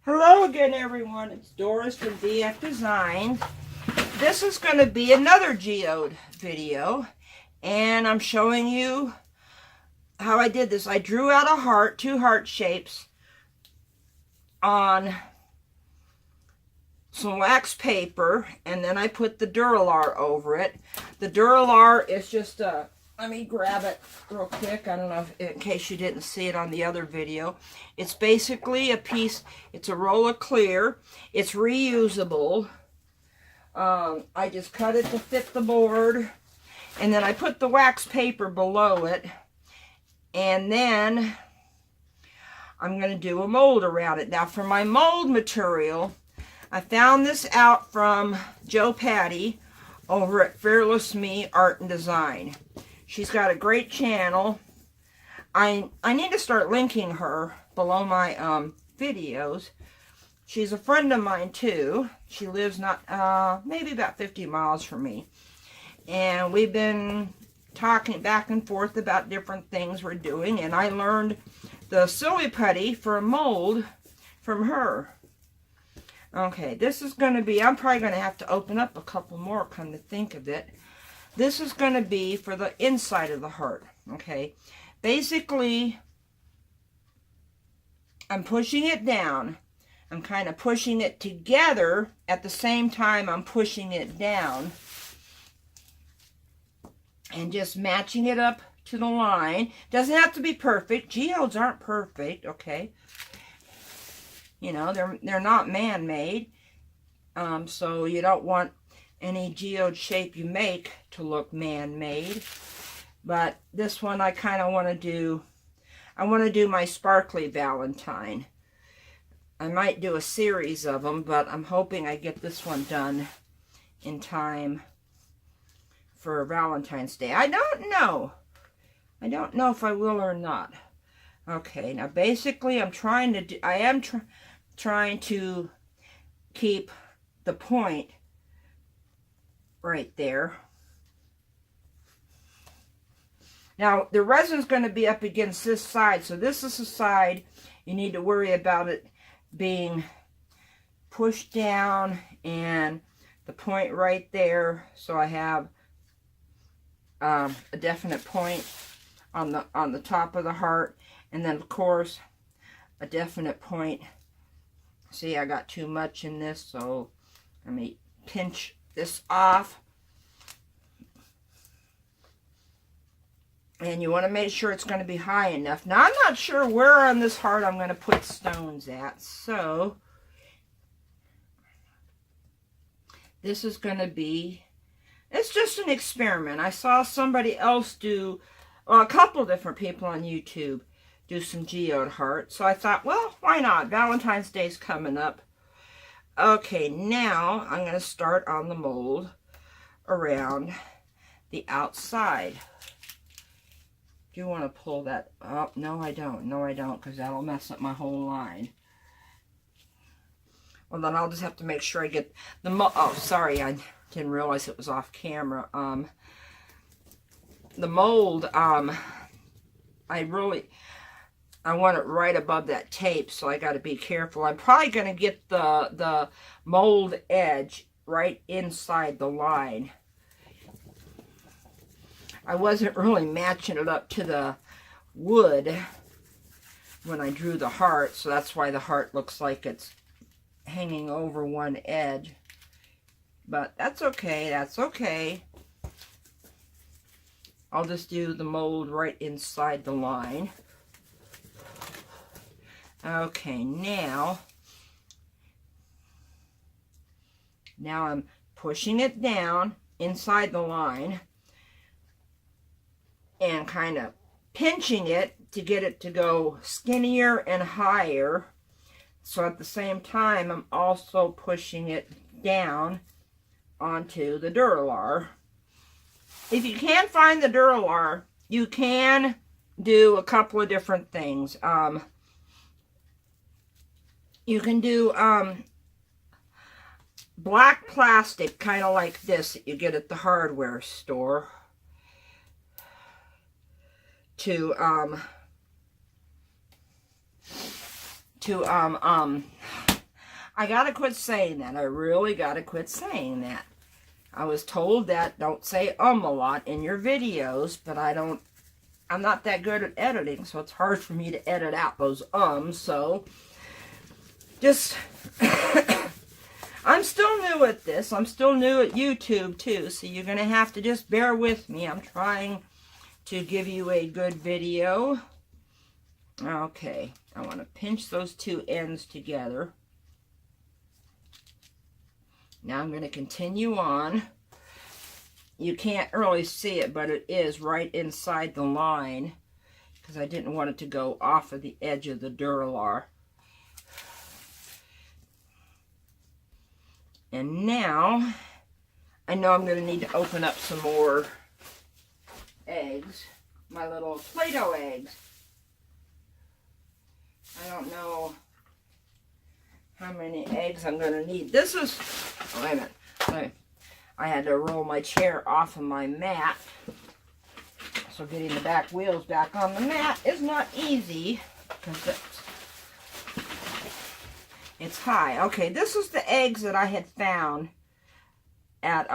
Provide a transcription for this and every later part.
Hello again, everyone. It's Doris from DF Design. This is going to be another geode video, and I'm showing you how I did this. I drew out a heart, two heart shapes, on some wax paper, and then I put the Duralar over it. The Duralar is just a, let me grab it real quick. I don't know if, in case you didn't see it on the other video. It's basically a piece, it's a roll of clear. It's reusable. I just cut it to fit the board, and then I put the wax paper below it, and then I'm going to do a mold around it. Now for my mold material, I found this out from Joe Patty over at Fearless Me Art and Design. She's got a great channel. I need to start linking her below my videos. She's a friend of mine too. She lives not maybe about 50 miles from me. And we've been talking back and forth about different things we're doing. And I learned the silly putty for a mold from her. Okay, this is going to be, I'm probably going to have to open up a couple more, come to think of it. This is going to be for the inside of the heart, okay? Basically, I'm pushing it down. I'm kind of pushing it together at the same time I'm pushing it down. And just matching it up to the line. Doesn't have to be perfect. Geodes aren't perfect, okay? You know, they're not man-made. So you don't want any geode shape you make to look man-made. But this one I kind of want to do, I want to do my sparkly Valentine. I might do a series of them, but I'm hoping I get this one done in time for Valentine's Day. I don't know. I don't know if I will or not. Okay, now basically I'm trying to do, I am trying to keep the point right there. Now the resin's going to be up against this side, so this is the side you need to worry about it being pushed down and the point right there, so I have a definite point on the top of the heart, and then of course a definite point. See, I got too much in this, so let me pinch this off. And you want to make sure it's going to be high enough. Now, I'm not sure where on this heart I'm going to put stones at, so this is going to be, it's just an experiment. I saw somebody else do, well, a couple different people on YouTube do some geode hearts. So I thought, well, why not? Valentine's Day's coming up. Okay, now I'm going to start on the mold around the outside. Do you want to pull that up? No, I don't. No, I don't, because that'll mess up my whole line. Well, then I'll just have to make sure I get the mold. Oh, sorry, I didn't realize it was off camera. The mold, I want it right above that tape, so I got to be careful. I'm probably going to get the mold edge right inside the line. I wasn't really matching it up to the wood when I drew the heart, so that's why the heart looks like it's hanging over one edge. But that's okay, that's okay. I'll just do the mold right inside the line. Okay, now I'm pushing it down inside the line and kind of pinching it to get it to go skinnier and higher. So at the same time, I'm also pushing it down onto the Duralar. If you can't find the Duralar, you can do a couple of different things. You can do black plastic, kind of like this that you get at the hardware store, to I gotta quit saying that. I really gotta quit saying that. I was told that don't say a lot in your videos, but I'm not that good at editing, so it's hard for me to edit out those so just, I'm still new at this. I'm still new at YouTube too, so you're gonna have to just bear with me. I'm trying to give you a good video. Okay, I want to pinch those two ends together. Now I'm going to continue on. You can't really see it, but it is right inside the line because I didn't want it to go off of the edge of the Duralar. And now, I know I'm going to need to open up some more eggs, my little Play-Doh eggs. I don't know how many eggs I'm going to need. This is, oh, wait a minute. I had to roll my chair off of my mat. So getting the back wheels back on the mat is not easy because it's high. Okay, this is the eggs that I had found at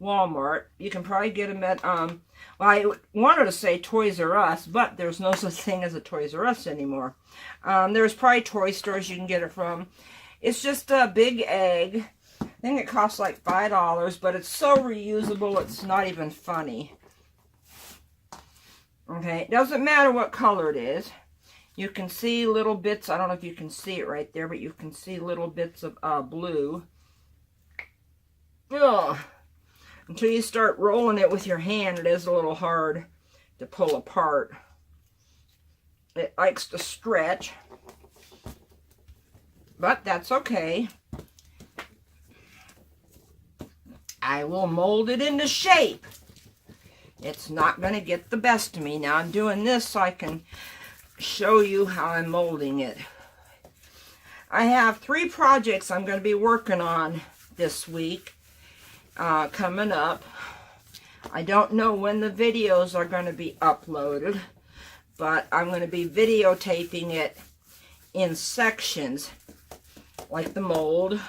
Walmart. You can probably get them at, well, I wanted to say Toys R Us, but there's no such thing as a Toys R Us anymore. There's probably toy stores you can get it from. It's just a big egg. I think it costs like $5, but it's so reusable, it's not even funny. Okay, it doesn't matter what color it is. You can see little bits, I don't know if you can see it right there, but you can see little bits of blue. Ugh. Until you start rolling it with your hand, it is a little hard to pull apart. It likes to stretch, but that's okay. I will mold it into shape. It's not going to get the best of me. Now I'm doing this so I can show you how I'm molding it. I have 3 projects I'm going to be working on this week coming up. I don't know when the videos are going to be uploaded, but I'm going to be videotaping it in sections like the mold.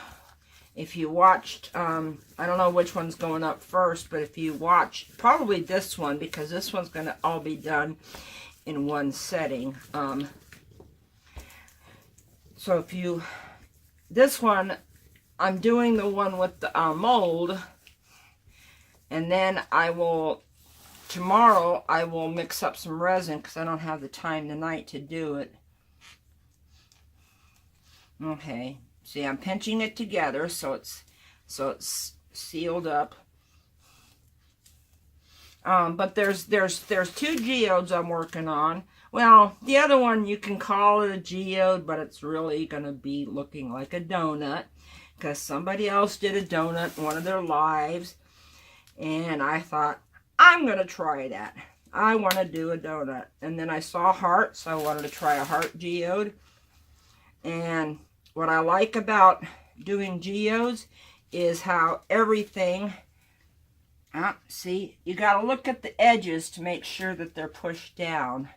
If you watched, I don't know which one's going up first, but if you watch, probably this one, because this one's going to all be done in one setting. So if you, this one, I'm doing the one with the mold, and then I will, tomorrow, I will mix up some resin, because I don't have the time tonight to do it. Okay. See, I'm pinching it together so it's sealed up. But there's 2 geodes I'm working on. Well, the other one you can call it a geode, but it's really gonna be looking like a donut because somebody else did a donut in one of their lives, and I thought I'm gonna try that. I want to do a donut, and then I saw heart, so I wanted to try a heart geode. And what I like about doing geodes is how everything, see, you got to look at the edges to make sure that they're pushed down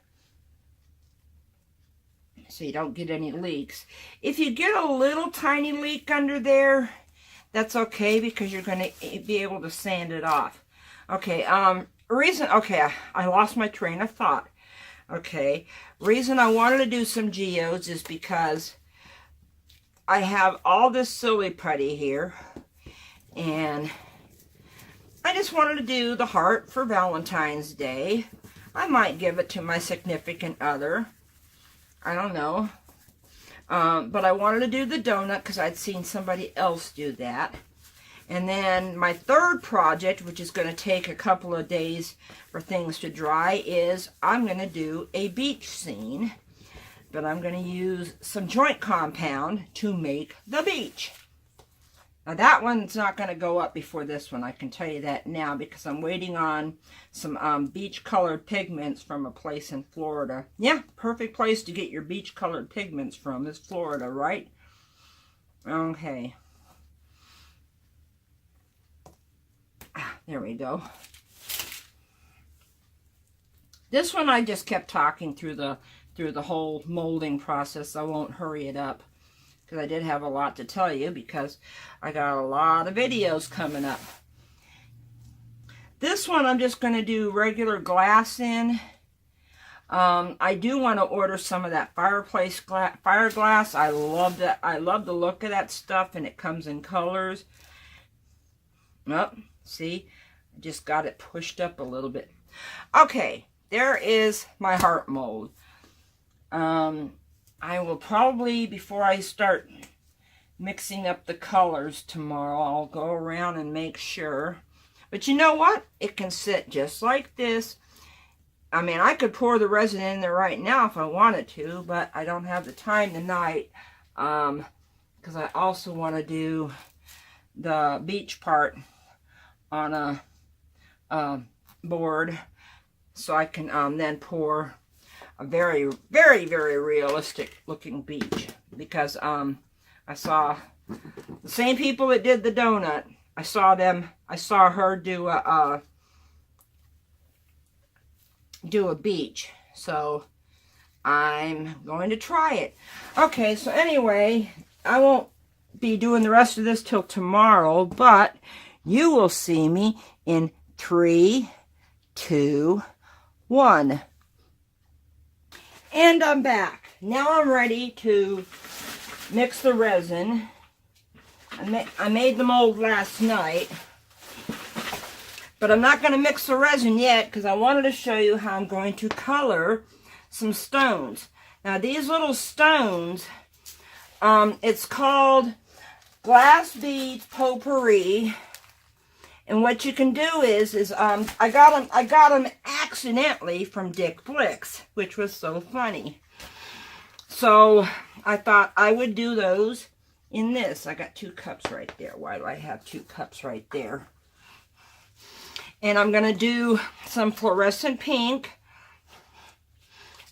so you don't get any leaks. If you get a little tiny leak under there, that's okay because you're going to be able to sand it off. Okay, okay, I lost my train of thought. Okay, reason I wanted to do some geodes is because I have all this silly putty here, and I just wanted to do the heart for Valentine's Day. I might give it to my significant other. I don't know. But I wanted to do the donut because I'd seen somebody else do that. And then my 3rd project, which is going to take a couple of days for things to dry, is I'm going to do a beach scene. But I'm going to use some joint compound to make the beach. Now that one's not going to go up before this one, I can tell you that now, because I'm waiting on some beach colored pigments from a place in Florida. Yeah, perfect place to get your beach colored pigments from is Florida, right? Okay. There we go. This one I just kept talking through the whole molding process. I won't hurry it up. because I did have a lot to tell you because I got a lot of videos coming up. This one I'm just going to do regular glass in. I do want to order some of that fireplace fire glass. I love that. I love the look of that stuff, and it comes in colors. Oh, see, I just got it pushed up a little bit. Okay, there is my heart mold. I will probably, before I start mixing up the colors tomorrow, I'll go around and make sure. But you know what? It can sit just like this. I mean, I could pour the resin in there right now if I wanted to, but I don't have the time tonight, because I also want to do the beach part on a board, so I can then pour a very, very, very realistic looking beach, because I saw the same people that did the donut. I saw her do a beach, so I'm going to try it. Okay, so anyway, I won't be doing the rest of this till tomorrow, but you will see me in 3, 2, 1. And I'm back. Now I'm ready to mix the resin. I made the mold last night, but I'm not going to mix the resin yet because I wanted to show you how I'm going to color some stones. Now these little stones, it's called Glass Beads Potpourri. And what you can do is I got them accidentally from Dick Blick's, which was so funny. So I thought I would do those in this. I got 2 cups right there. Why do I have 2 cups right there? And I'm going to do some fluorescent pink,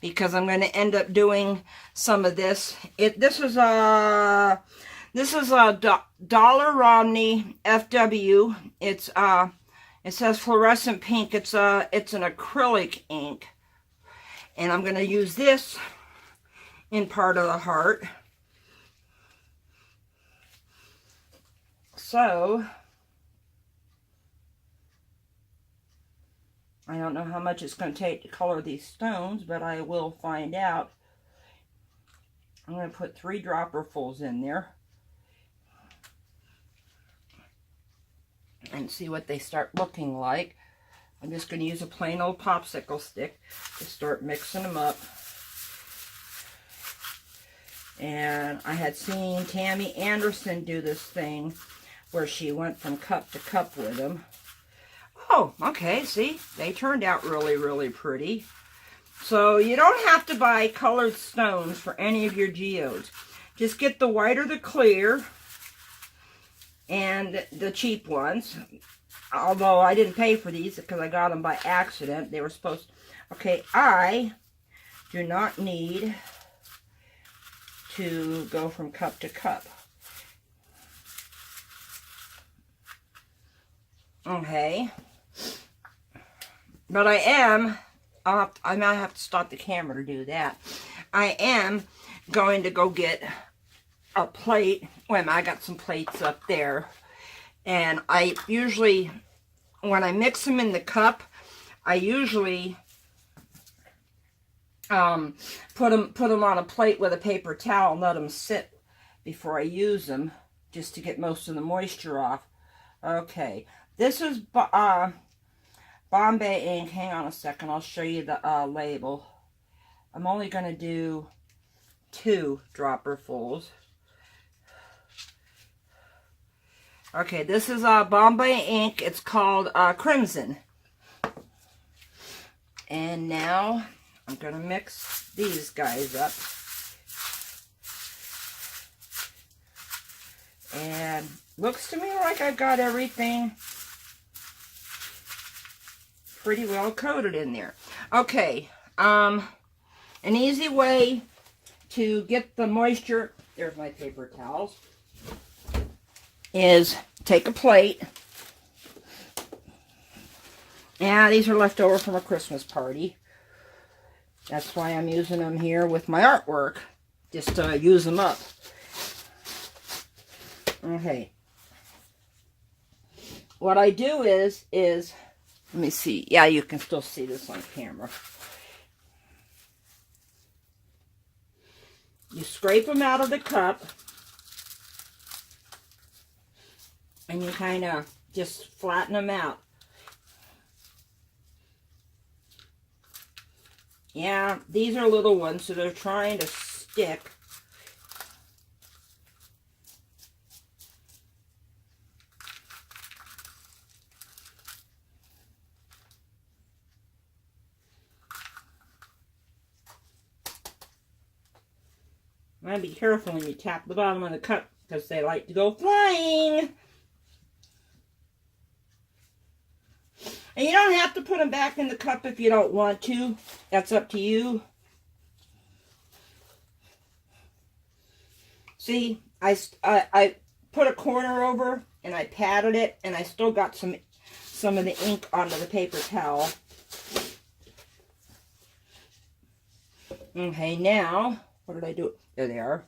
because I'm going to end up doing some of this. This is a Dollar Romney FW. It says fluorescent pink. It's an acrylic ink, and I'm going to use this in part of the heart. So I don't know how much it's going to take to color these stones, but I will find out. I'm going to put 3 dropperfuls in there and see what they start looking like. I'm just going to use a plain old popsicle stick to start mixing them up. And I had seen Tammy Anderson do this thing where she went from cup to cup with them. Oh, okay, see, they turned out really, really pretty. So you don't have to buy colored stones for any of your geodes. Just get the white or the clear and the cheap ones. Although I didn't pay for these because I got them by accident. They were supposed to. Okay, I do not need to go from cup to cup. Okay. But I am, I might have to stop the camera to do that. I am going to go get a plate. Wait a minute, I got some plates up there. And I usually, when I mix them in the cup, I usually put them on a plate with a paper towel and let them sit before I use them, just to get most of the moisture off. Okay, this is Bombay ink. Hang on a second, I'll show you the label. I'm only going to do 2 dropperfuls. Okay, this is Bombay ink. It's called Crimson. And now I'm going to mix these guys up. And looks to me like I got everything pretty well coated in there. Okay, an easy way to get the moisture, there's my paper towels, is take a plate. Yeah, these are left over from a Christmas party. That's why I'm using them here with my artwork, just to use them up. Okay. What I do is, let me see. Yeah, you can still see this on camera. You scrape them out of the cup. And you kind of just flatten them out. Yeah, these are little ones, so they're trying to stick. Now be careful when you tap the bottom of the cup because they like to go flying. And you don't have to put them back in the cup if you don't want to. That's up to you. See, I put a corner over and I patted it, and I still got some of the ink onto the paper towel. Okay, now, what did I do? There they are.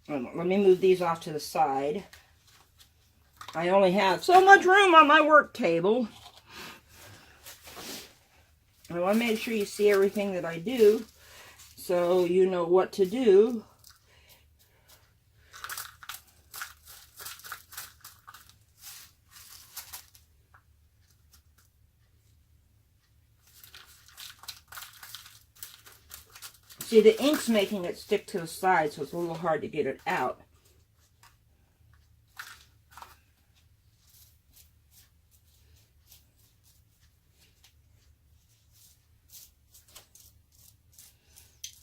Let me move these off to the side. I only have so much room on my work table. I want to make sure you see everything that I do so you know what to do. See, the ink's making it stick to the side, so it's a little hard to get it out.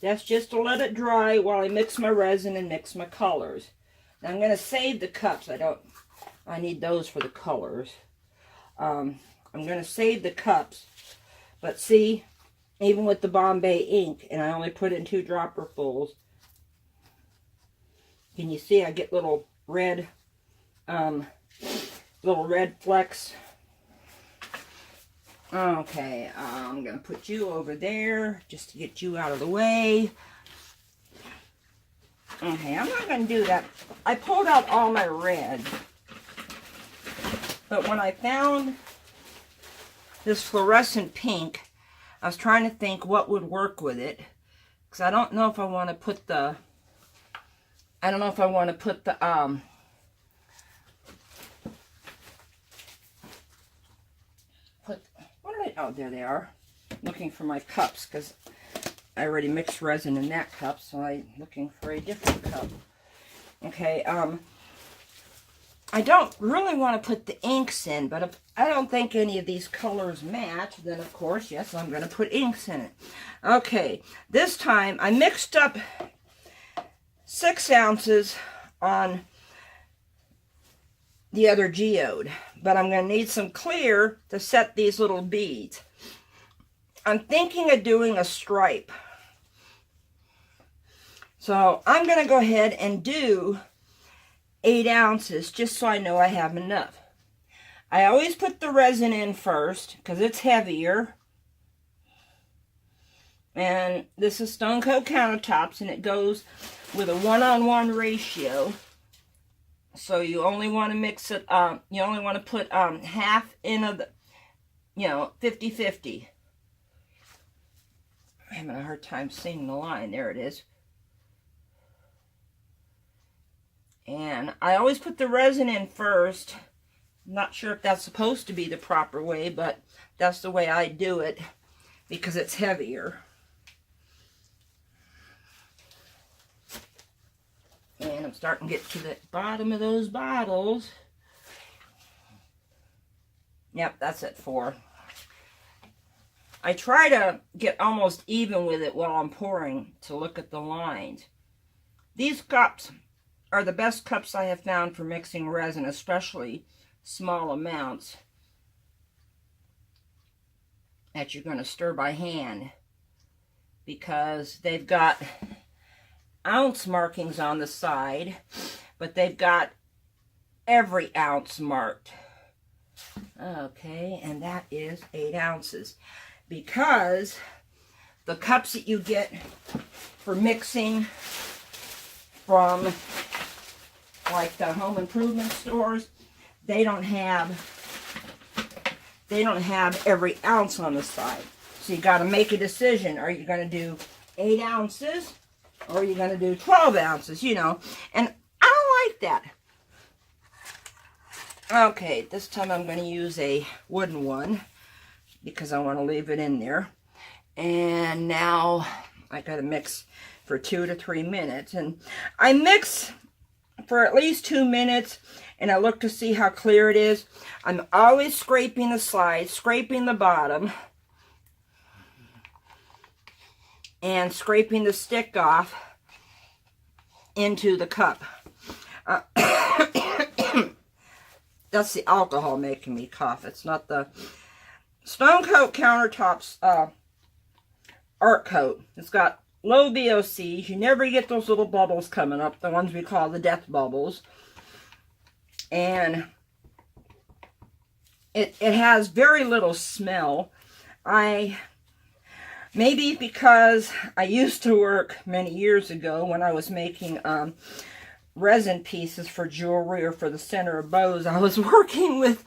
That's just to let it dry while I mix my resin and mix my colors. Now I'm going to save the cups. I need those for the colors. I'm going to save the cups. But see, even with the Bombay ink, and I only put in 2 dropperfuls, can you see I get little red flecks? Okay, I'm going to put you over there just to get you out of the way. Okay, I'm not going to do that. I pulled out all my red. But when I found this fluorescent pink, I was trying to think what would work with it. Because I don't know if I want to put the... Oh, there they are. Looking for my cups because I already mixed resin in that cup, so I'm looking for a different cup. Okay, I don't really want to put the inks in, but if I don't think any of these colors match, then of course, yes, I'm going to put inks in it. Okay, this time I mixed up 6 ounces on the other geode, but I'm going to need some clear to set these little beads. I'm thinking of doing a stripe. So I'm going to go ahead and do 8 ounces just so I know I have enough. I always put the resin in first because it's heavier. And this is Stone Coat Countertops, and it goes with a 1-on-1 ratio. So you only want to mix it, you only want to put half in of the, 50-50. I'm having a hard time seeing the line. There it is. And I always put the resin in first. I'm not sure if that's supposed to be the proper way, but that's the way I do it because it's heavier. And I'm starting to get to the bottom of those bottles. Yep, that's at 4. I try to get almost even with it while I'm pouring to look at the lines. These cups are the best cups I have found for mixing resin, especially small amounts that you're going to stir by hand, because they've got ounce markings on the side, but they've got every ounce marked. Okay, and that is 8 ounces, because the cups that you get for mixing from like the home improvement stores. They don't have every ounce on the side. So you got to make a decision. Are you going to do 8 ounces or are you going to do 12 ounces, you know? And I don't like that. Okay, this time I'm going to use a wooden one because I want to leave it in there. And now I got to mix for 2 to 3 minutes. And I mix for at least 2 minutes, and I look to see how clear it is. I'm always scraping the sides, scraping the bottom, and scraping the stick off into the cup. That's the alcohol making me cough. It's not the Stone Coat Countertops Art Coat. It's got low VOCs. You never get those little bubbles coming up, the ones we call the death bubbles. And it has very little smell. Maybe because I used to work many years ago when I was making resin pieces for jewelry or for the center of bows. I was working with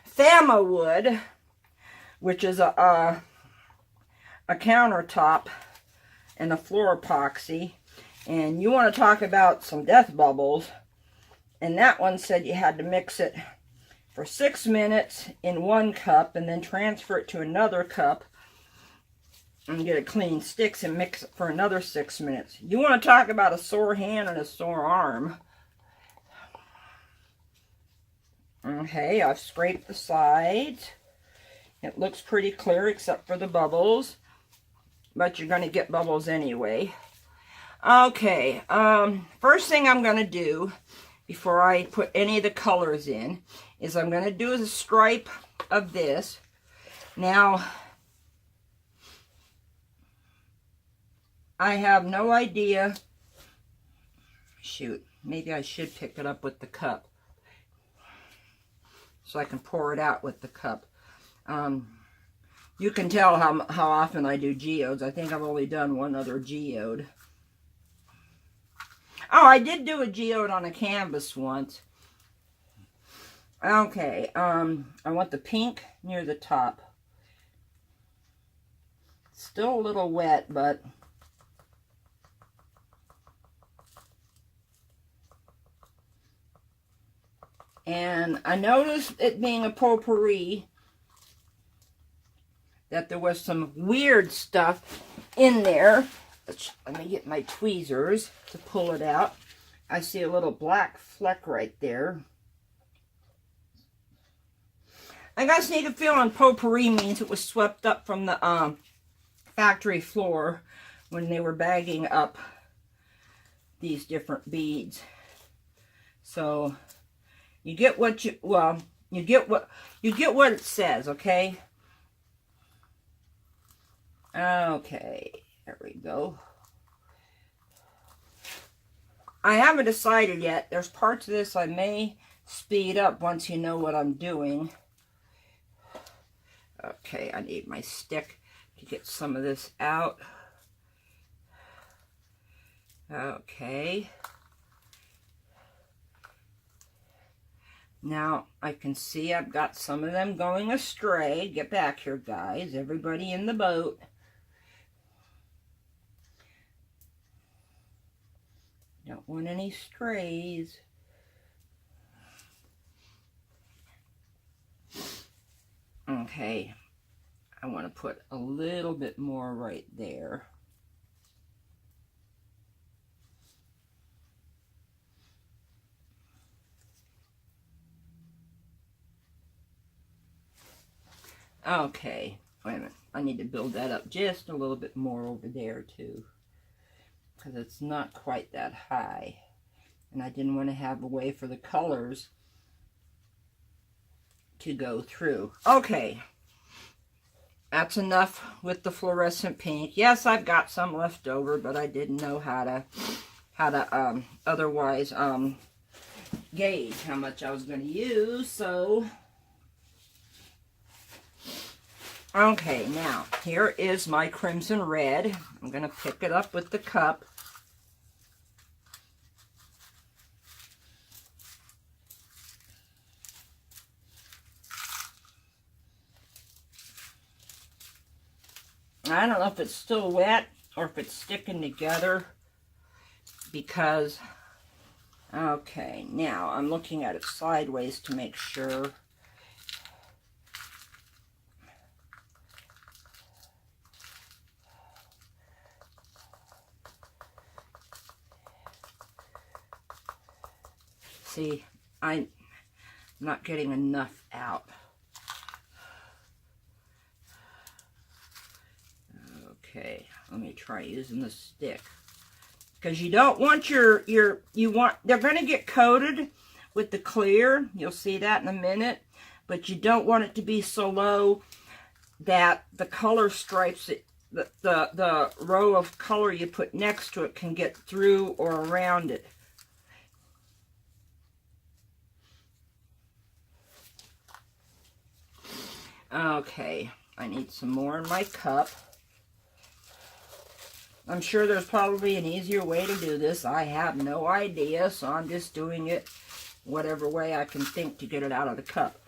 Fama wood, which is a countertop and a floor epoxy. And you want to talk about some death bubbles. And that one said you had to mix it for 6 minutes in one cup and then transfer it to another cup and get it clean sticks and mix it for another 6 minutes. You want to talk about a sore hand and a sore arm. Okay, I've scraped the sides. It looks pretty clear except for the bubbles, but you're going to get bubbles anyway. Okay, first thing I'm going to do before I put any of the colors in is I'm going to do a stripe of this. Now, I have no idea. Shoot, maybe I should pick it up with the cup so I can pour it out with the cup. You can tell how often I do geodes. I think I've only done one other geode. Oh, I did do a geode on a canvas once. Okay, I want the pink near the top. Still a little wet, but and I noticed it being a potpourri that there was some weird stuff in there. Let me get my tweezers to pull it out. I see a little black fleck right there. I got a sneaky feeling potpourri means it was swept up from the factory floor when they were bagging up these different beads. So you get what you, well, you get what it says, okay? Okay, there we go. I haven't decided yet. There's parts of this I may speed up once you know what I'm doing. Okay, I need my stick to get some of this out. Okay. Now, I can see I've got some of them going astray. Get back here, guys. Everybody in the boat. Don't want any strays. Okay. I want to put a little bit more right there. Okay, wait a minute. I need to build that up just a little bit more over there too, because it's not quite that high. And I didn't want to have a way for the colors to go through. Okay, that's enough with the fluorescent pink. Yes, I've got some left over, but I didn't know how to otherwise gauge how much I was going to use, so okay, now, here is my crimson red. I'm going to pick it up with the cup. I don't know if it's still wet or if it's sticking together because, okay, now I'm looking at it sideways to make sure. See, I'm not getting enough out. Okay, let me try using the stick. Because you don't want they're going to get coated with the clear. You'll see that in a minute. But you don't want it to be so low that the color stripes, the row of color you put next to it can get through or around it. Okay, I need some more in my cup. I'm sure there's probably an easier way to do this. I have no idea, so I'm just doing it whatever way I can think to get it out of the cup.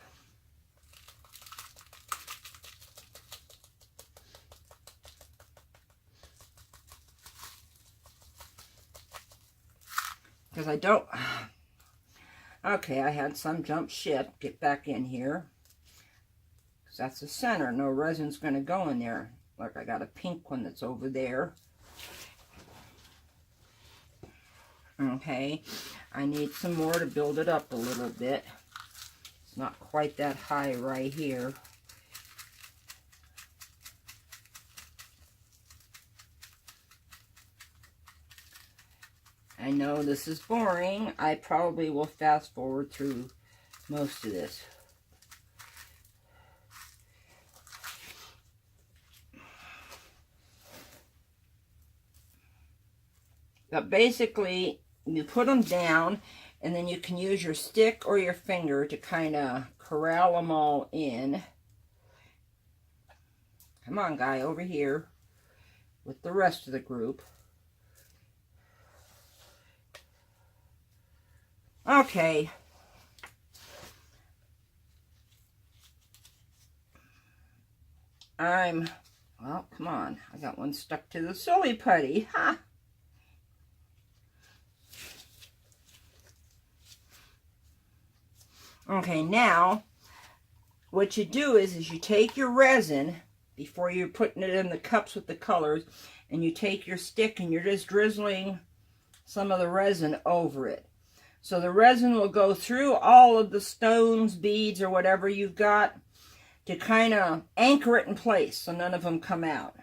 Because I don't... Okay, I had some jump ship. Get back in here. Because that's the center. No resin's going to go in there. Look, I got a pink one that's over there. Okay, I need some more to build it up a little bit. It's not quite that high right here. I know this is boring. I probably will fast forward through most of this. But basically, you put them down, and then you can use your stick or your finger to kind of corral them all in. Come on, guy, over here with the rest of the group. Okay. Well, come on. I got one stuck to the silly putty. Ha! Huh? Okay, now, what you do is you take your resin, before you're putting it in the cups with the colors, and you take your stick and you're just drizzling some of the resin over it. So the resin will go through all of the stones, beads, or whatever you've got to kind of anchor it in place so none of them come out.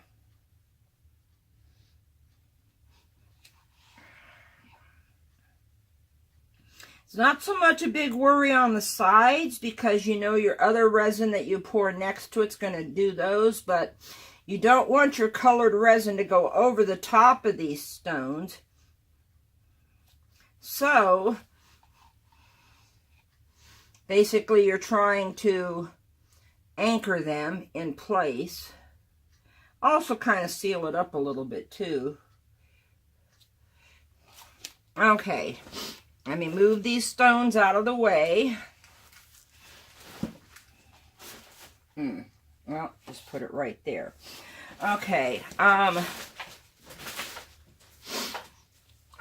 It's not so much a big worry on the sides because you know your other resin that you pour next to it's going to do those, but you don't want your colored resin to go over the top of these stones. So basically you're trying to anchor them in place. Also kind of seal it up a little bit too. Okay. Let me move these stones out of the way. Well, just put it right there. Okay. I'm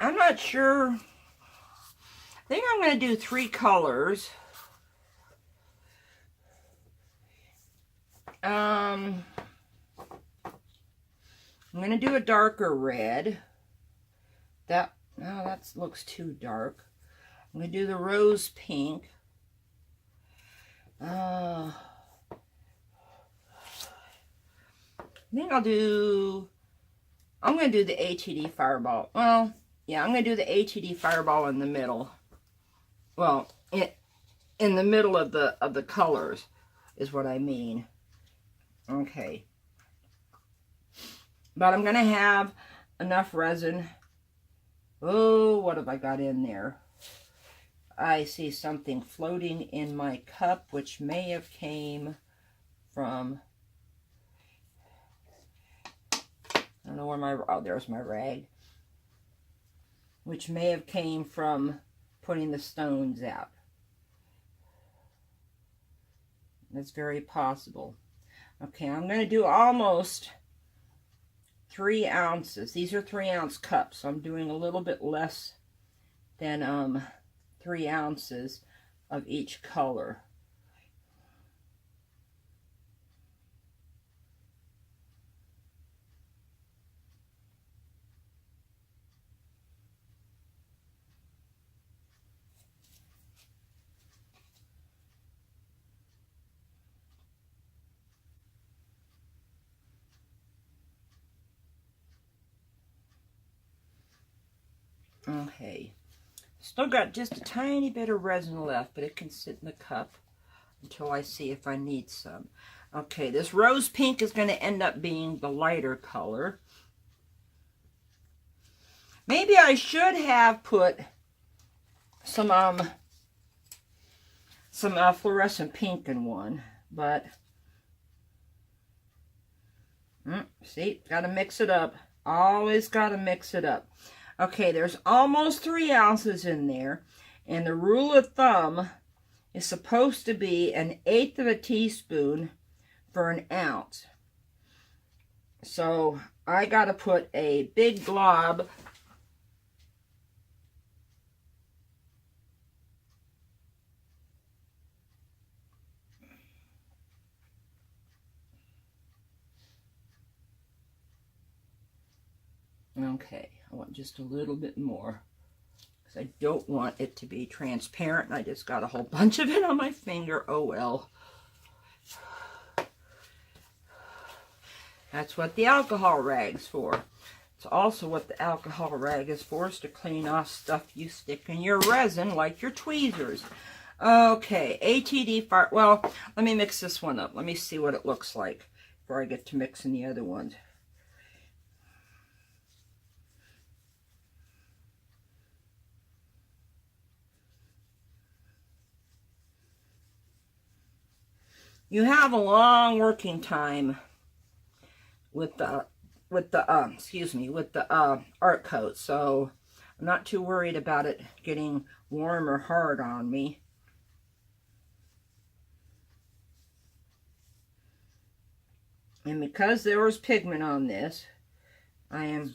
not sure. I think I'm going to do 3 colors. I'm going to do a darker red. No, that looks too dark. I'm going to do the rose pink. I think I'm going to do the ATD Fireball. Well, yeah, I'm going to do the ATD Fireball in the middle. Well, in the middle of the colors is what I mean. Okay. But I'm going to have enough resin. Oh, what have I got in there? I see something floating in my cup, which may have came from, I don't know where oh, there's my rag. Which may have came from putting the stones out. That's very possible. Okay, I'm going to do almost 3 ounces. These are 3-ounce cups, so I'm doing a little bit less than 3 ounces of each color. Okay, still got just a tiny bit of resin left, but it can sit in the cup until I see if I need some. Okay, this rose pink is going to end up being the lighter color. Maybe I should have put some fluorescent pink in one, but see, got to mix it up. Always got to mix it up. Okay, there's almost 3 ounces in there, and the rule of thumb is supposed to be 1/8 of a teaspoon for an ounce. So I got to put a big glob Okay, I want just a little bit more because I don't want it to be transparent. I just got a whole bunch of it on my finger. Oh well. That's what the alcohol rag's for. It's also what the alcohol rag is for, is to clean off stuff you stick in your resin, like your tweezers. Okay, ATD fire. Well, let me mix this one up. Let me see what it looks like before I get to mixing the other ones. You have a long working time with the art coat, so I'm not too worried about it getting warm or hard on me. And because there was pigment on this, I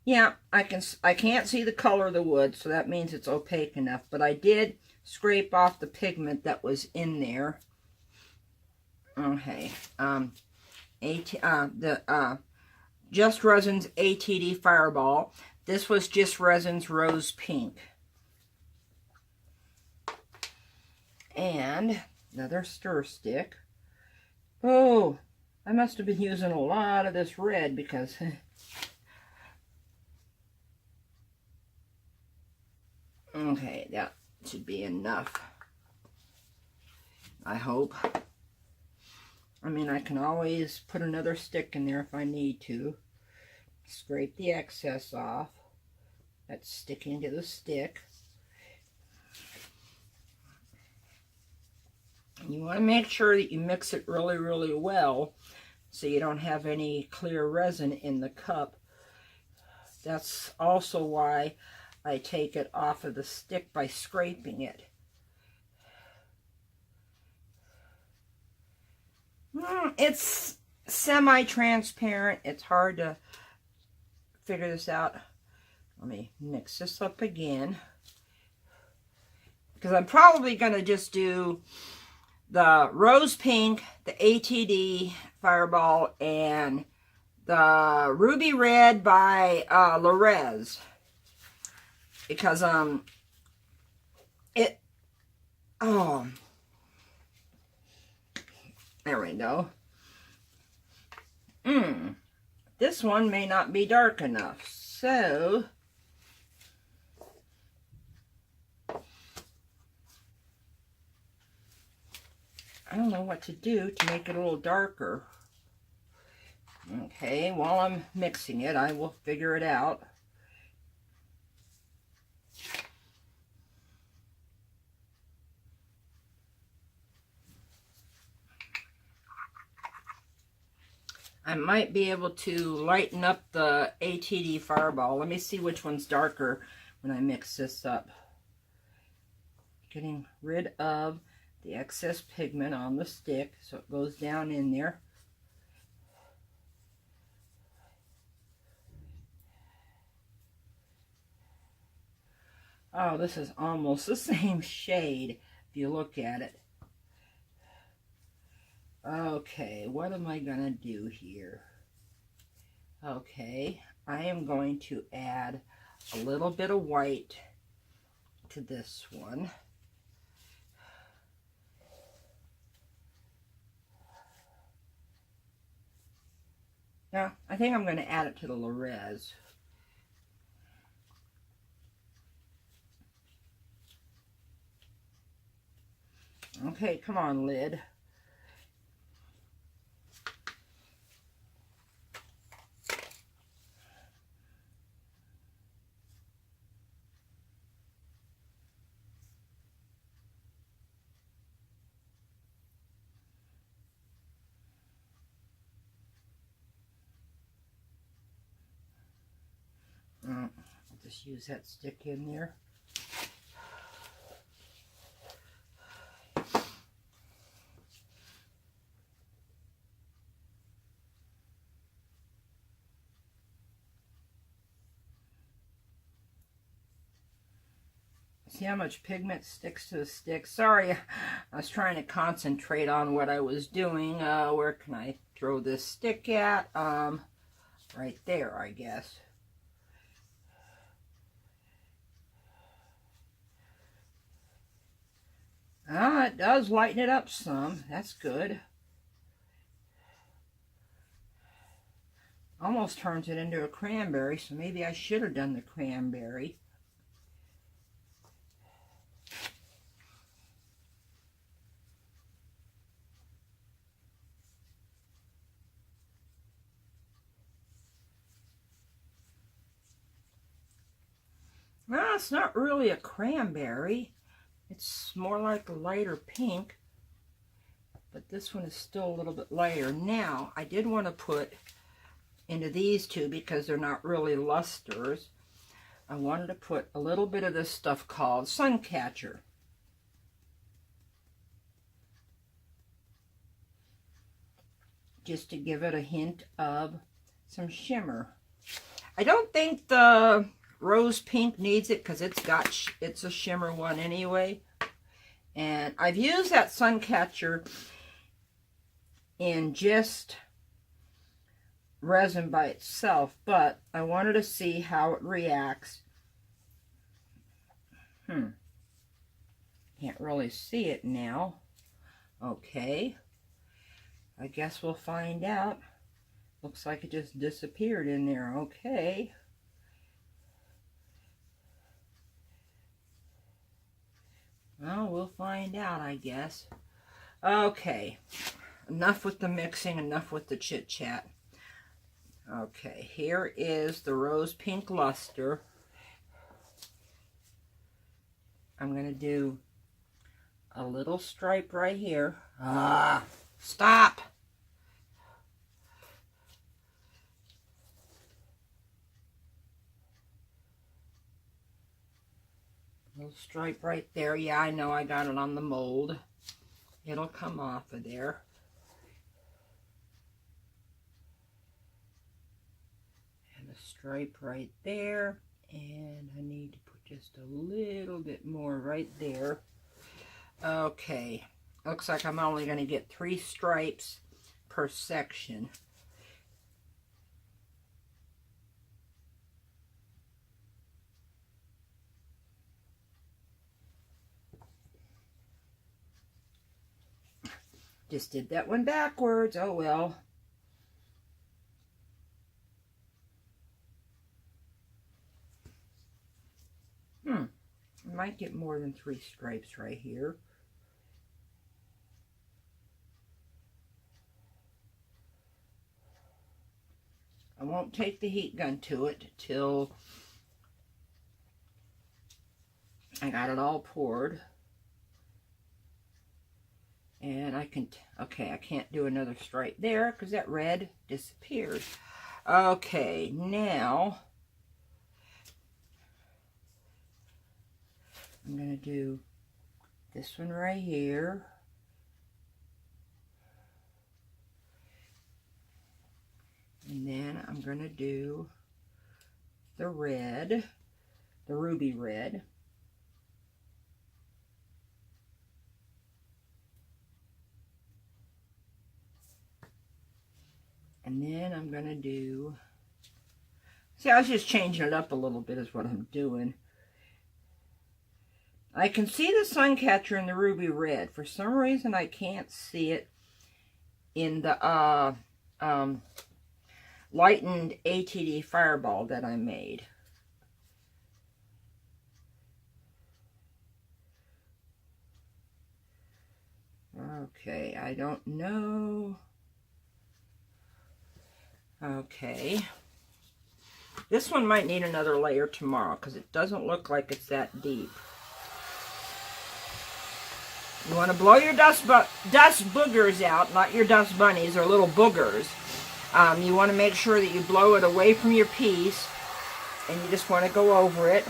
can't see the color of the wood, so that means it's opaque enough, but I did scrape off the pigment that was in there. Okay, Just Resin's ATD Fireball. This was Just Resin's Rose Pink. And another stir stick. Oh, I must have been using a lot of this red because okay, that should be enough, I hope. I mean, I can always put another stick in there if I need to. Scrape the excess off. That's sticking to the stick. You want to make sure that you mix it really, really well so you don't have any clear resin in the cup. That's also why I take it off of the stick by scraping it. It's semi-transparent. It's hard to figure this out. Let me mix this up again, because I'm probably going to just do the Rose Pink, the ATD Fireball, and the Ruby Red by Lorez, because there we go. This one may not be dark enough, so I don't know what to do to make it a little darker. Okay, while I'm mixing it, I will figure it out. I might be able to lighten up the ATD Fireball. Let me see which one's darker when I mix this up. Getting rid of the excess pigment on the stick so it goes down in there. Oh, this is almost the same shade if you look at it. Okay, what am I gonna do here? Okay, I am going to add a little bit of white to this one. Now, I think I'm going to add it to the Resin. Okay, come on, lid. I'll just use that stick in there. See how much pigment sticks to the stick? Sorry, I was trying to concentrate on what I was doing. Where can I throw this stick at? Right there, I guess. It does lighten it up some. That's good. Almost turns it into a cranberry, so maybe I should have done the cranberry. Well, it's not really a cranberry. It's more like a lighter pink. But this one is still a little bit lighter. Now, I did want to put into these two, because they're not really lusters, I wanted to put a little bit of this stuff called Suncatcher. Just to give it a hint of some shimmer. I don't think the rose pink needs it, because it's a shimmer one anyway. And I've used that Suncatcher in just resin by itself, but I wanted to see how it reacts. Can't really see it now. Okay, I guess we'll find out. Looks like it just disappeared in there. Okay. Well, we'll find out, I guess. Okay, enough with the mixing, enough with the chit-chat. Okay, here is the rose pink luster. I'm going to do a little stripe right here. Stop! Little stripe right there. Yeah, I know I got it on the mold. It'll come off of there. And a stripe right there. And I need to put just a little bit more right there. Okay. Looks like I'm only going to get 3 stripes per section. Just did that one backwards. Oh well. I might get more than 3 stripes right here. I won't take the heat gun to it till I got it all poured. And I can, okay, I can't do another stripe there because that red disappeared. Okay, now I'm going to do this one right here. And then I'm going to do the red, the ruby red. And then I'm going to do, see, I was just changing it up a little bit is what I'm doing. I can see the sun catcher in the ruby red. For some reason, I can't see it in the lightened ATD fireball that I made. Okay, I don't know. Okay. This one might need another layer tomorrow because it doesn't look like it's that deep. You want to blow your dust boogers out, not your dust bunnies or little boogers. You want to make sure that you blow it away from your piece, and you just want to go over it.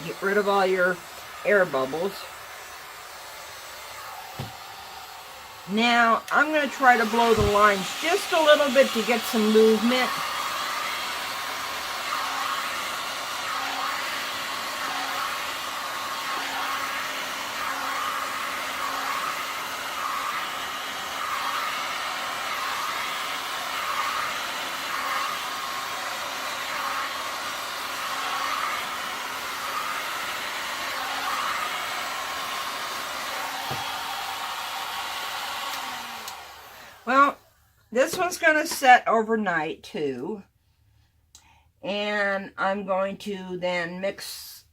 Get rid of all your air bubbles. Now, I'm going to try to blow the lines just a little bit to get some movement. Well, this one's going to set overnight too. And I'm going to then mix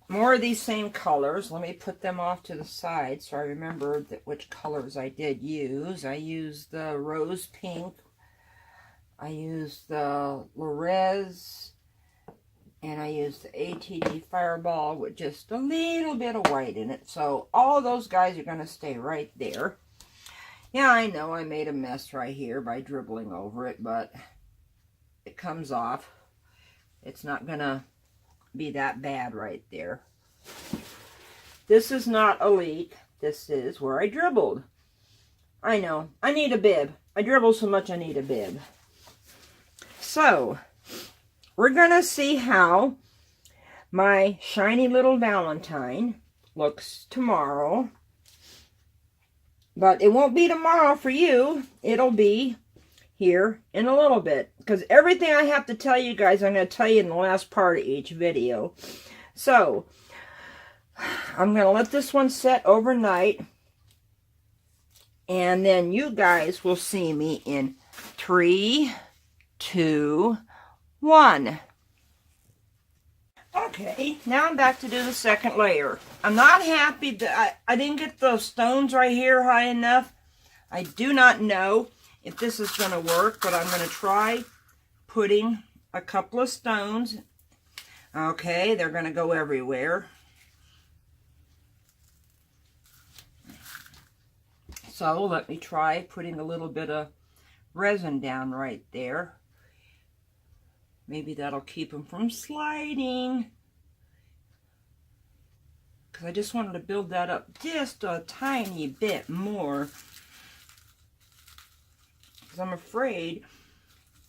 more of these same colors. Let me put them off to the side so I remember which colors I did use. I used the rose pink. I used the Resin, and I used the ATD fireball with just a little bit of white in it. So all those guys are going to stay right there. Yeah, I know I made a mess right here by dribbling over it, but it comes off. It's not going to be that bad right there. This is not a leak. This is where I dribbled. I know. I need a bib. I dribble so much I need a bib. So, we're going to see how my shiny little Valentine looks tomorrow. But it won't be tomorrow for you. It'll be here in a little bit. Because everything I have to tell you guys, I'm going to tell you in the last part of each video. So, I'm going to let this one set overnight. And then you guys will see me in 3, 2, 1. Okay, now I'm back to do the second layer. I'm not happy that I didn't get those stones right here high enough. I do not know if this is going to work, but I'm going to try putting a couple of stones. Okay, they're going to go everywhere. So let me try putting a little bit of resin down right there. Maybe that'll keep them from sliding. Because I just wanted to build that up just a tiny bit more. Because I'm afraid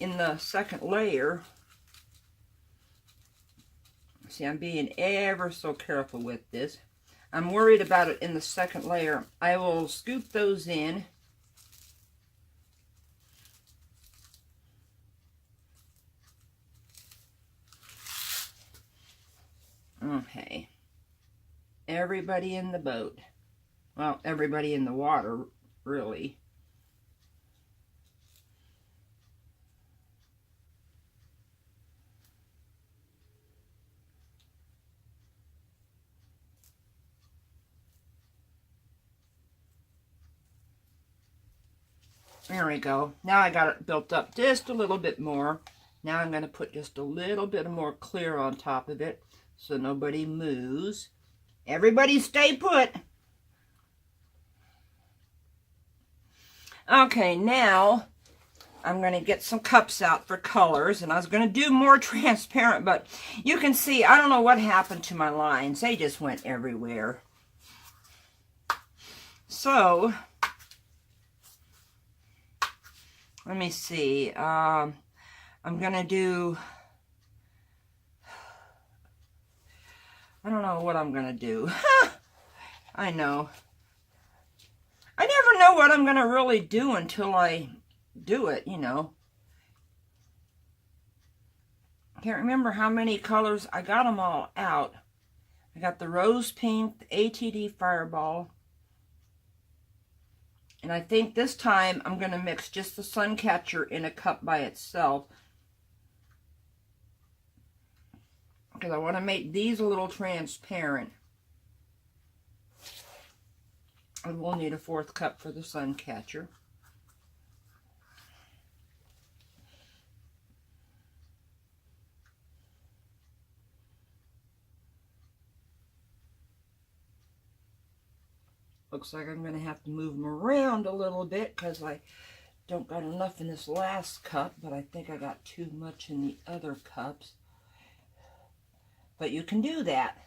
in the second layer, see, I'm being ever so careful with this. I'm worried about it in the second layer. I will scoop those in. Okay. Everybody in the boat. Well, everybody in the water, really. There we go. Now I got it built up just a little bit more. Now I'm going to put just a little bit more clear on top of it so nobody moves. Everybody stay put. Okay, now I'm going to get some cups out for colors, and I was going to do more transparent, but you can see, I don't know what happened to my lines. They just went everywhere. So, let me see. I'm going to do, I don't know what I'm going to do. I know. I never know what I'm going to really do until I do it, you know. Can't remember how many colors. I got them all out. I got the rose pink, the ATD Fireball. And I think this time I'm going to mix just the sun catcher in a cup by itself. Because I want to make these a little transparent. And we'll need a 4th cup for the sun catcher. Looks like I'm going to have to move them around a little bit because I don't got enough in this last cup, but I think I got too much in the other cups. But you can do that.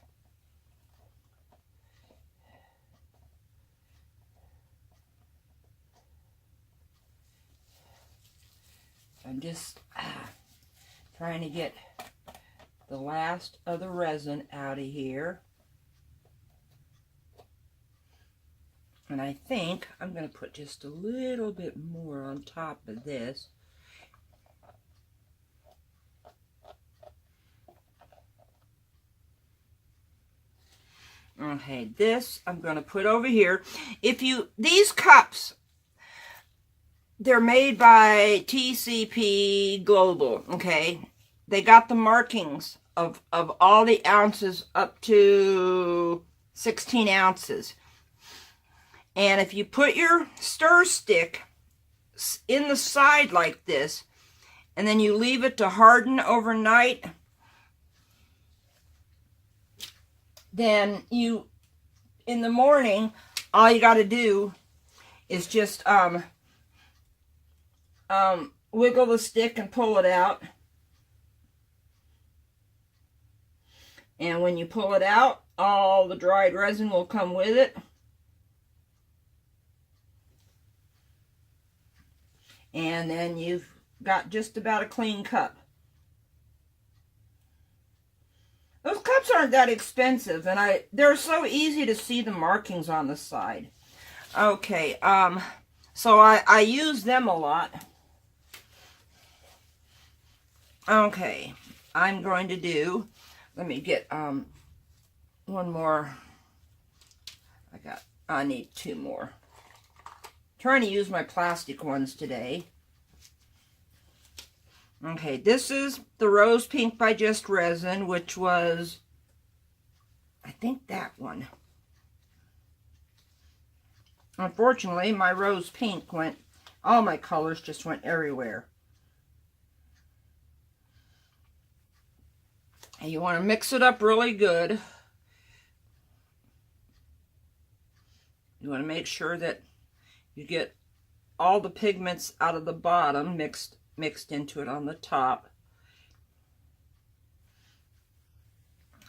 I'm just trying to get the last of the resin out of here. And I think I'm going to put just a little bit more on top of this. Okay, this I'm going to put over here. These cups, they're made by TCP Global, okay? They got the markings of all the ounces up to 16 ounces. And if you put your stir stick in the side like this, and then you leave it to harden overnight, then in the morning, all you got to do is just wiggle the stick and pull it out. And when you pull it out, all the dried resin will come with it. And then you've got just about a clean cup. Those cups aren't that expensive, and they're so easy to see the markings on the side. Okay, so I use them a lot. Okay, I'm going to do, let me get one more. I need 2 more. Trying to use my plastic ones today. Okay, this is the Rose Pink by Just Resin, which was, I think, that one. Unfortunately, my Rose Pink all my colors just went everywhere. And you want to mix it up really good. You want to make sure that you get all the pigments out of the bottom mixed into it on the top.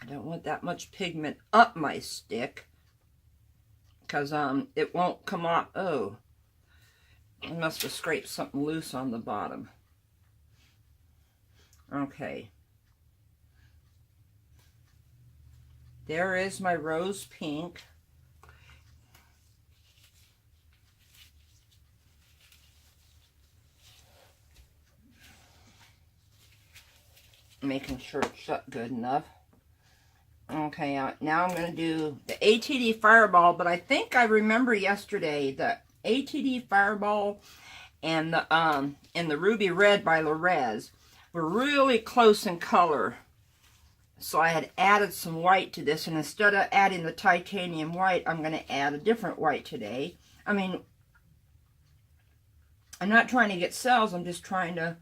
I don't want that much pigment up my stick because it won't come off. Oh, I must have scraped something loose on the bottom. Okay. There is my Rose Pink. Making sure it's shut good enough. Okay, now I'm going to do the ATD Fireball, but I think I remember yesterday the ATD Fireball and the Ruby Red by Resin were really close in color. So I had added some white to this, and instead of adding the titanium white, I'm going to add a different white today. I mean, I'm not trying to get cells, I'm just trying to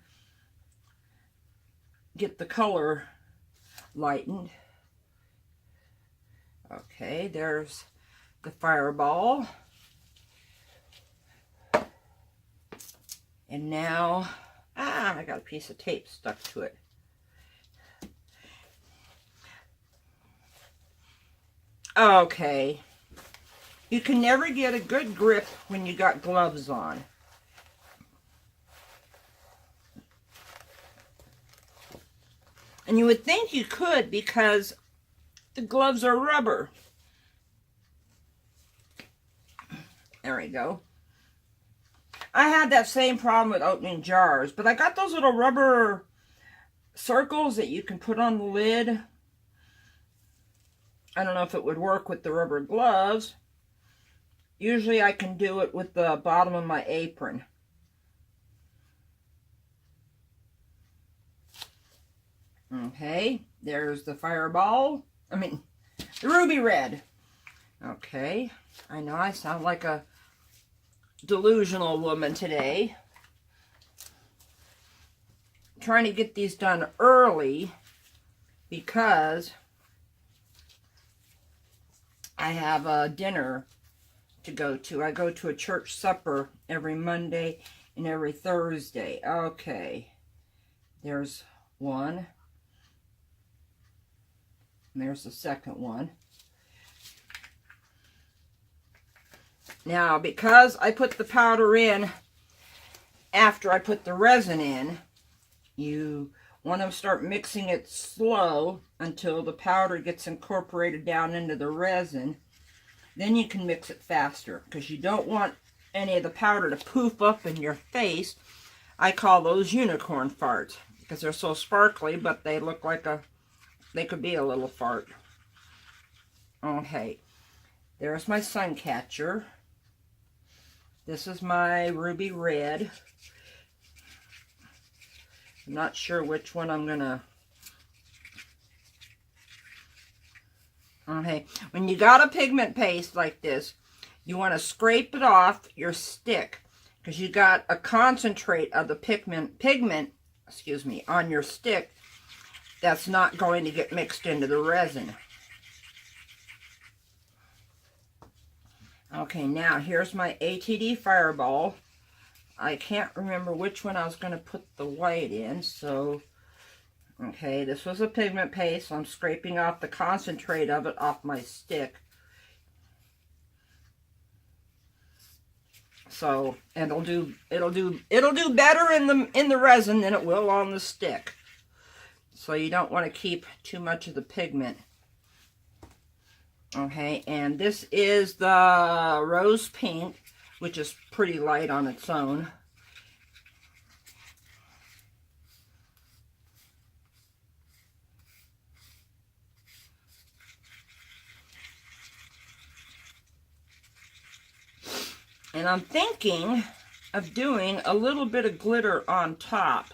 get the color lightened. Okay, there's the Fireball. And now, I got a piece of tape stuck to it. Okay. You can never get a good grip when you got gloves on. And you would think you could because the gloves are rubber. There we go. I had that same problem with opening jars, but I got those little rubber circles that you can put on the lid. I don't know if it would work with the rubber gloves. Usually I can do it with the bottom of my apron. Okay, there's the fireball. The ruby red. Okay, I know I sound like a delusional woman today. I'm trying to get these done early because I have a dinner to go to. I go to a church supper every Monday and every Thursday. Okay, there's one. And there's the second one. Now, because I put the powder in after I put the resin in, you want to start mixing it slow until the powder gets incorporated down into the resin. Then you can mix it faster, because you don't want any of the powder to poof up in your face. I call those unicorn farts, because they're so sparkly, but they look like they could be a little fart. Okay, there's my sun catcher. This is my ruby red. I'm not sure which one I'm gonna... Okay, when you got a pigment paste like this, you want to scrape it off your stick, because you got a concentrate of the pigment, on your stick that's not going to get mixed into the resin. Okay, now here's my ATD fireball. I can't remember which one I was going to put the white in, so... Okay, this was a pigment paste, so I'm scraping off the concentrate of it off my stick. So, it'll do better in the resin than it will on the stick. So you don't want to keep too much of the pigment. Okay, and this is the rose pink, which is pretty light on its own. And I'm thinking of doing a little bit of glitter on top.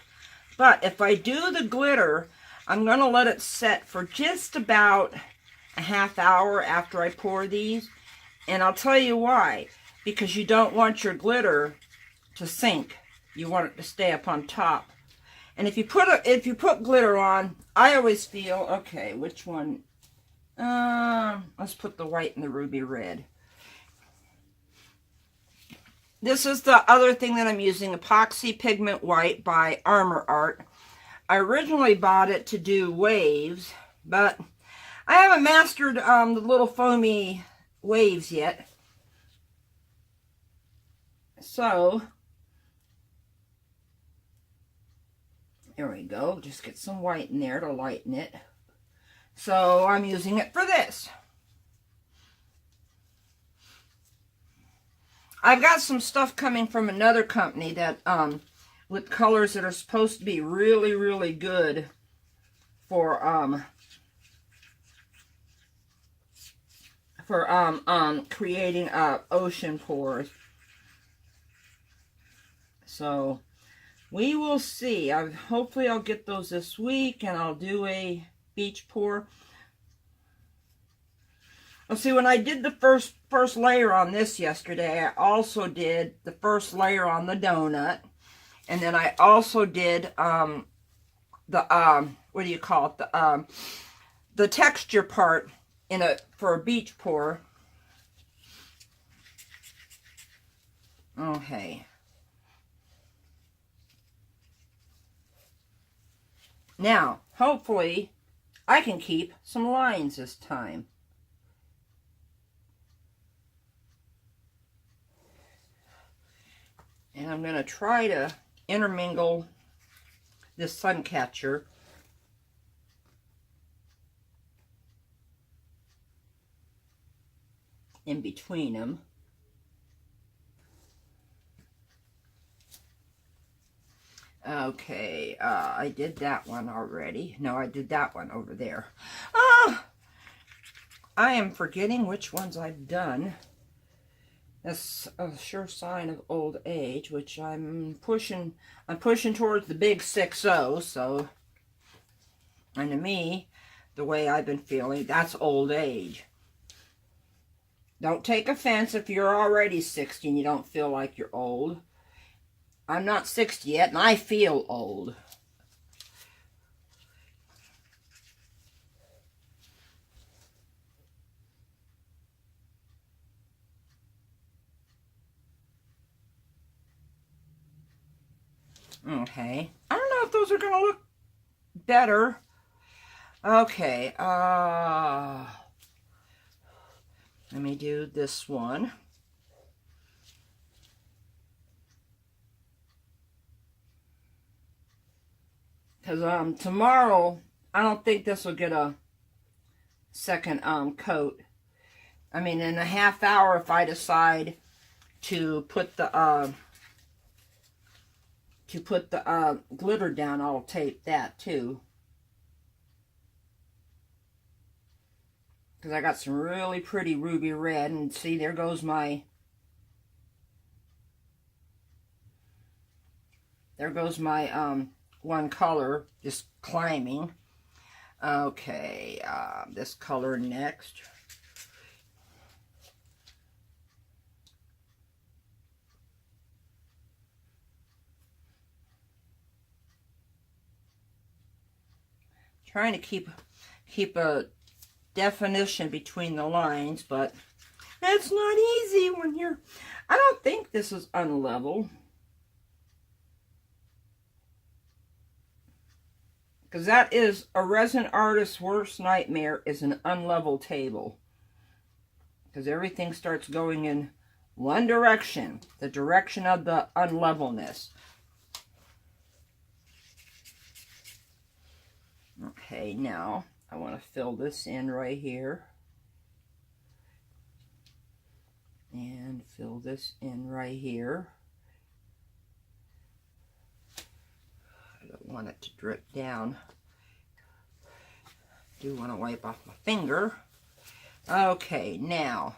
But if I do the glitter, I'm going to let it set for just about a half hour after I pour these. And I'll tell you why. Because you don't want your glitter to sink. You want it to stay up on top. And if you put glitter on, I always feel, okay, which one? Let's put the white and the ruby red. This is the other thing that I'm using, Epoxy Pigment White by Armor Art. I originally bought it to do waves, but I haven't mastered the little foamy waves yet. So, there we go. Just get some white in there to lighten it. So, I'm using it for this. I've got some stuff coming from another company that, with colors that are supposed to be really, really good for creating ocean pours. So, we will see. Hopefully I'll get those this week, and I'll do a beach pour. Well, see, when I did the first layer on this yesterday, I also did the first layer on the donut, and then I also did what do you call it? The texture part for a beach pour. Okay. Now, hopefully, I can keep some lines this time. And I'm going to try to intermingle this sun catcher in between them. Okay, I did that one already. No, I did that one over there. I am forgetting which ones I've done. That's a sure sign of old age, which I'm pushing towards the big 6-0, so, and to me, the way I've been feeling, that's old age. Don't take offense if you're already 60 and you don't feel like you're old. I'm not 60 yet, and I feel old. Okay. I don't know if those are going to look better. Okay. Let me do this one. Because tomorrow, I don't think this will get a second coat. I mean, in a half hour, if I decide to put the glitter down, I'll tape that too. Because I got some really pretty ruby red, and see, there goes my one color just climbing. Okay, this color next. Trying to keep a definition between the lines, but that's not easy when you're, I don't think this is unlevel. Because that is a resin artist's worst nightmare, is an unlevel table. Because everything starts going in one direction, the direction of the unlevelness. Okay, now I want to fill this in right here. And fill this in right here. I don't want it to drip down. I do want to wipe off my finger. Okay, now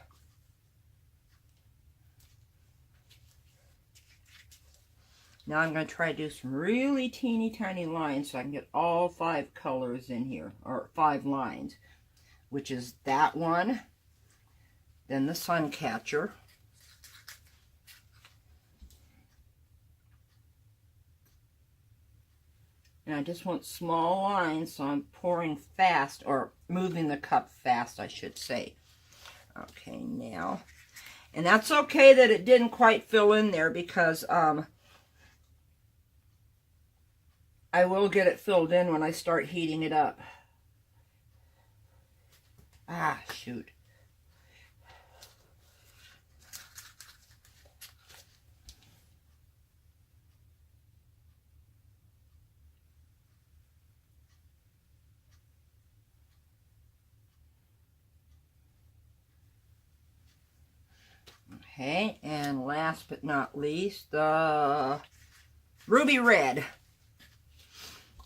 I'm going to try to do some really teeny tiny lines so I can get all 5 colors in here, or 5 lines, which is that one, then the sun catcher, and I just want small lines, so I'm pouring fast, or moving the cup fast, I should say. Okay, now, and that's okay that it didn't quite fill in there, because I will get it filled in when I start heating it up. Ah, shoot. Okay, and last but not least, the ruby red.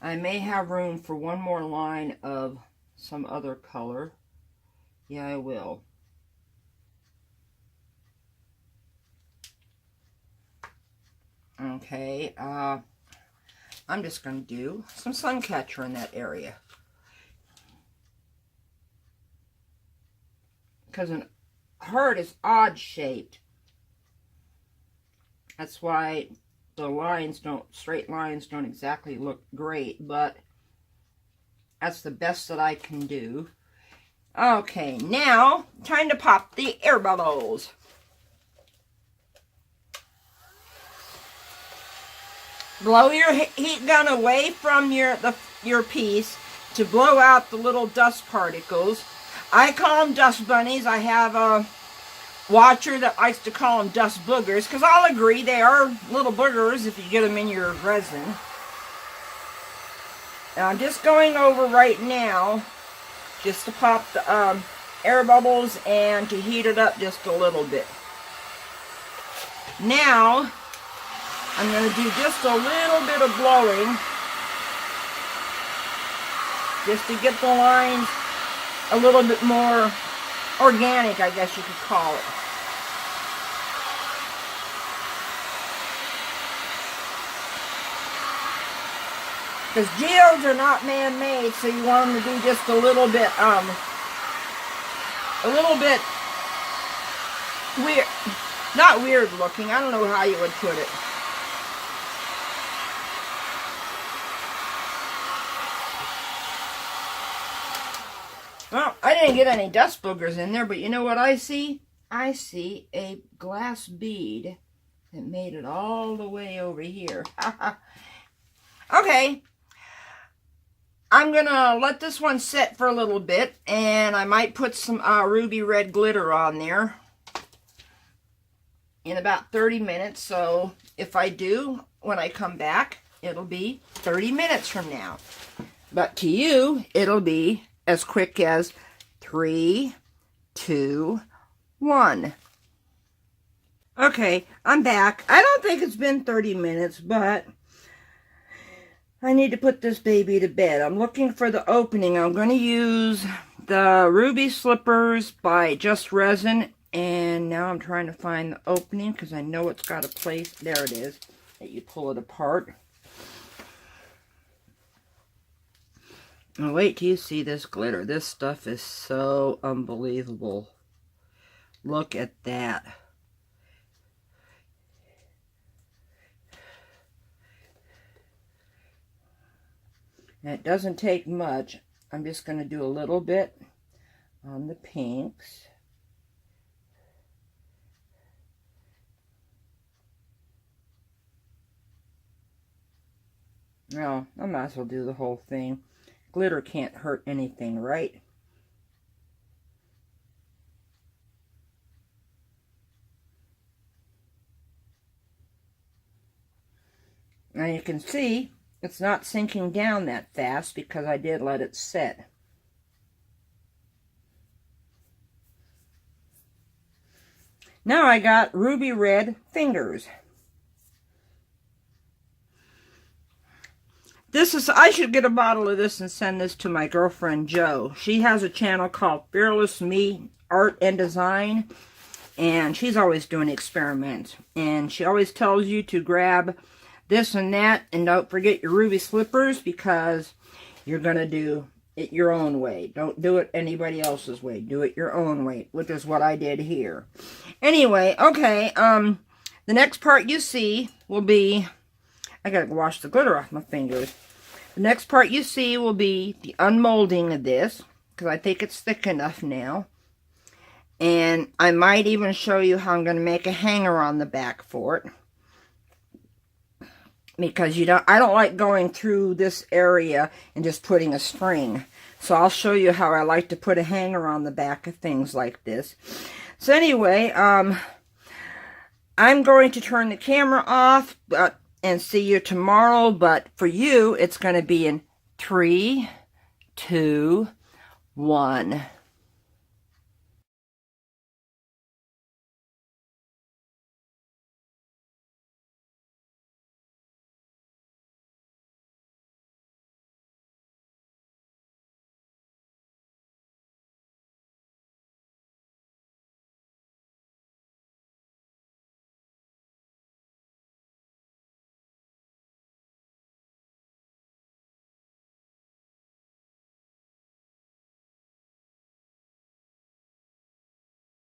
I may have room for one more line of some other color. Yeah, I will. Okay, I'm just going to do some sun catcher in that area. Because an heart is odd shaped. That's why the straight lines don't exactly look great, but that's the best that I can do. Okay, now time to pop the air bubbles. Blow your heat gun away from your piece to blow out the little dust particles. I call them dust bunnies. I have a watcher that likes to call them dust boogers, because I'll agree they are little boogers if you get them in your resin. And I'm just going over right now just to pop the air bubbles and to heat it up just a little bit. Now I'm going to do just a little bit of blowing, just to get the lines a little bit more organic, I guess you could call it. Because geodes are not man-made, so you want them to be just a little bit weird, not weird looking, I don't know how you would put it. Well, I didn't get any dust boogers in there, but you know what I see? I see a glass bead that made it all the way over here. Okay. I'm going to let this one sit for a little bit, and I might put some ruby red glitter on there in about 30 minutes. So if I do, when I come back, it'll be 30 minutes from now. But to you, it'll be as quick as 3, 2, 1. Okay, I'm back. I don't think it's been 30 minutes, but I need to put this baby to bed. I'm looking for the opening. I'm going to use the Ruby Slippers by Just Resin. And now I'm trying to find the opening because I know it's got a place. There it is. That you pull it apart. And wait till you see this glitter. This stuff is so unbelievable. Look at that. And it doesn't take much. I'm just going to do a little bit on the pinks. Well, I might as well do the whole thing. Glitter can't hurt anything, right? Now you can see it's not sinking down that fast because I did let it sit. Now I got ruby red fingers. This is, I should get a bottle of this and send this to my girlfriend Jo. She has a channel called Fearless Me Art and Design, and she's always doing experiments. And she always tells you to grab this and that, and don't forget your ruby slippers because you're going to do it your own way. Don't do it anybody else's way. Do it your own way, which is what I did here. Anyway, okay, the next part you see will be, I gotta wash the glitter off my fingers. The next part you see will be the unmolding of this, because I think it's thick enough now. And I might even show you how I'm going to make a hanger on the back for it. Because I don't like going through this area and just putting a string. So I'll show you how I like to put a hanger on the back of things like this. So anyway, I'm going to turn the camera off and see you tomorrow. But for you, it's going to be in 3, 2, 1.